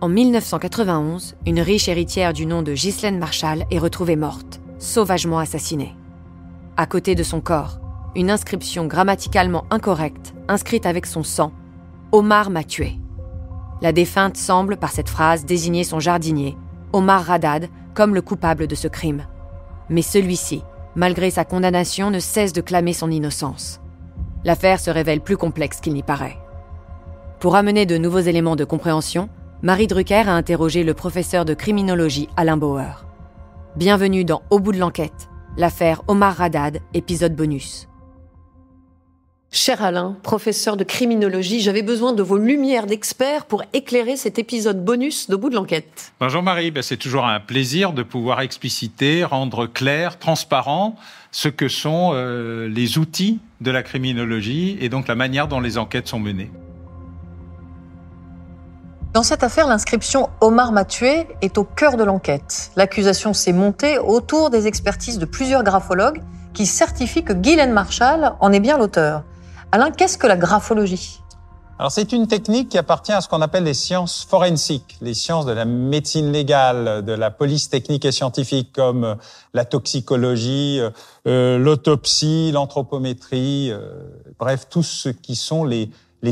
En 1991, une riche héritière du nom de Ghislaine Marchal est retrouvée morte, sauvagement assassinée. À côté de son corps, une inscription grammaticalement incorrecte, inscrite avec son sang, « Omar m'a tué ». La défunte semble, par cette phrase, désigner son jardinier, Omar Haddad, comme le coupable de ce crime. Mais celui-ci, malgré sa condamnation, ne cesse de clamer son innocence. L'affaire se révèle plus complexe qu'il n'y paraît. Pour amener de nouveaux éléments de compréhension, Marie Drucker a interrogé le professeur de criminologie Alain Bauer. Bienvenue dans Au bout de l'enquête, l'affaire Omar Haddad, épisode bonus. Cher Alain, professeur de criminologie, j'avais besoin de vos lumières d'experts pour éclairer cet épisode bonus d'Au bout de l'enquête. Bonjour Marie, c'est toujours un plaisir de pouvoir expliciter, rendre clair, transparent ce que sont les outils de la criminologie et donc la manière dont les enquêtes sont menées. Dans cette affaire, l'inscription « Omar m'a tué » est au cœur de l'enquête. L'accusation s'est montée autour des expertises de plusieurs graphologues qui certifient que Ghislaine Marchal en est bien l'auteur. Alain, qu'est-ce que la graphologie ? Alors, c'est une technique qui appartient à ce qu'on appelle les sciences forensiques, les sciences de la médecine légale, de la police technique et scientifique, comme la toxicologie, l'autopsie, l'anthropométrie, bref, tout ce qui sont les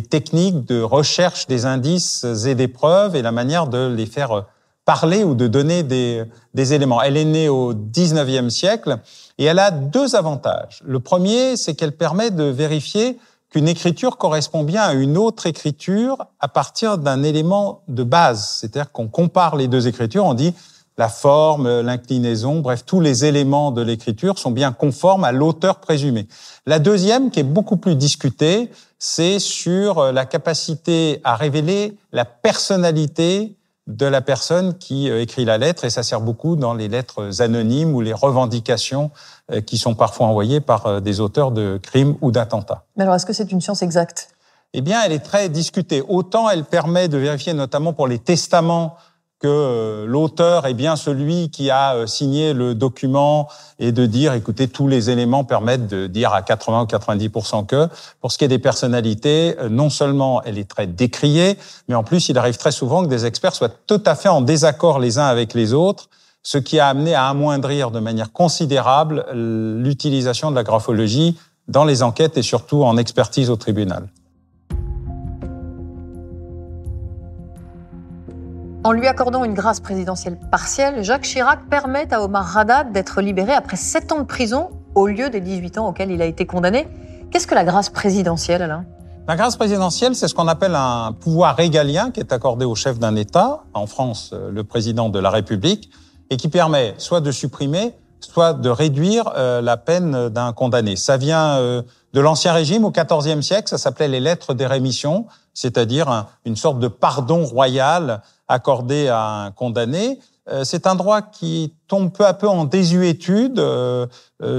techniques de recherche des indices et des preuves et la manière de les faire parler ou de donner des éléments. Elle est née au 19e siècle et elle a deux avantages. Le premier, c'est qu'elle permet de vérifier qu'une écriture correspond bien à une autre écriture à partir d'un élément de base. C'est-à-dire qu'on compare les deux écritures, on dit la forme, l'inclinaison, bref, tous les éléments de l'écriture sont bien conformes à l'auteur présumé. La deuxième, qui est beaucoup plus discutée, c'est sur la capacité à révéler la personnalité de la personne qui écrit la lettre, et ça sert beaucoup dans les lettres anonymes ou les revendications qui sont parfois envoyées par des auteurs de crimes ou d'attentats. Mais alors, est-ce que c'est une science exacte ? Eh bien, elle est très discutée. Autant elle permet de vérifier, notamment pour les testaments, que l'auteur est bien celui qui a signé le document et de dire, écoutez, tous les éléments permettent de dire à 80 ou 90% que. Pour ce qui est des personnalités, non seulement elle est très décriée, mais en plus, il arrive très souvent que des experts soient tout à fait en désaccord les uns avec les autres, ce qui a amené à amoindrir de manière considérable l'utilisation de la graphologie dans les enquêtes et surtout en expertise au tribunal. En lui accordant une grâce présidentielle partielle, Jacques Chirac permet à Omar Haddad d'être libéré après 7 ans de prison au lieu des 18 ans auxquels il a été condamné. Qu'est-ce que la grâce présidentielle, Alain ? La grâce présidentielle, c'est ce qu'on appelle un pouvoir régalien qui est accordé au chef d'un État, en France, le président de la République, et qui permet soit de supprimer, soit de réduire la peine d'un condamné. Ça vient de l'Ancien Régime, au XIVe siècle, ça s'appelait les lettres des rémissions, c'est-à-dire une sorte de pardon royal accordé à un condamné. C'est un droit qui tombe peu à peu en désuétude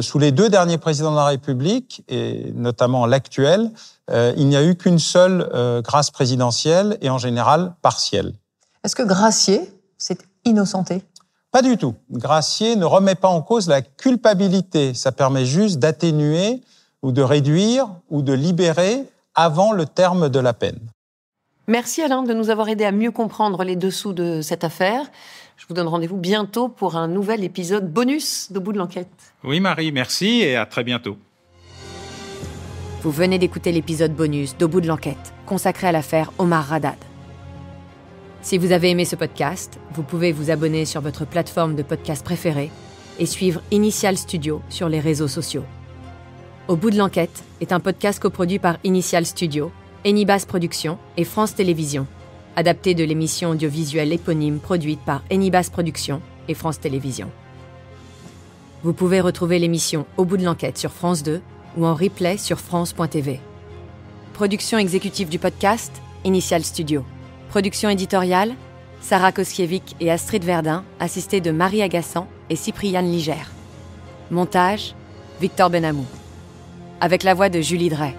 sous les 2 derniers présidents de la République, et notamment l'actuel. Il n'y a eu qu'une seule grâce présidentielle et en général partielle. Est-ce que gracier, c'est innocenter ? Pas du tout. Gracier ne remet pas en cause la culpabilité. Ça permet juste d'atténuer ou de réduire ou de libérer avant le terme de la peine. Merci Alain de nous avoir aidé à mieux comprendre les dessous de cette affaire. Je vous donne rendez-vous bientôt pour un nouvel épisode bonus d'Au bout de l'enquête. Oui Marie, merci et à très bientôt. Vous venez d'écouter l'épisode bonus d'Au bout de l'enquête, consacré à l'affaire Omar Haddad. Si vous avez aimé ce podcast, vous pouvez vous abonner sur votre plateforme de podcast préférée et suivre Initial Studio sur les réseaux sociaux. Au bout de l'enquête est un podcast coproduit par Initial Studio, Enibas Productions et France Télévisions, adapté de l'émission audiovisuelle éponyme produite par Enibas Productions et France Télévisions. Vous pouvez retrouver l'émission Au bout de l'enquête sur France 2 ou en replay sur France.tv. Production exécutive du podcast, Initial Studio. Production éditoriale, Sarah Koskiewicz et Astrid Verdun, assistées de Marie Agassan et Cypriane Ligère. Montage, Victor Benamou. Avec la voix de Julie Drey.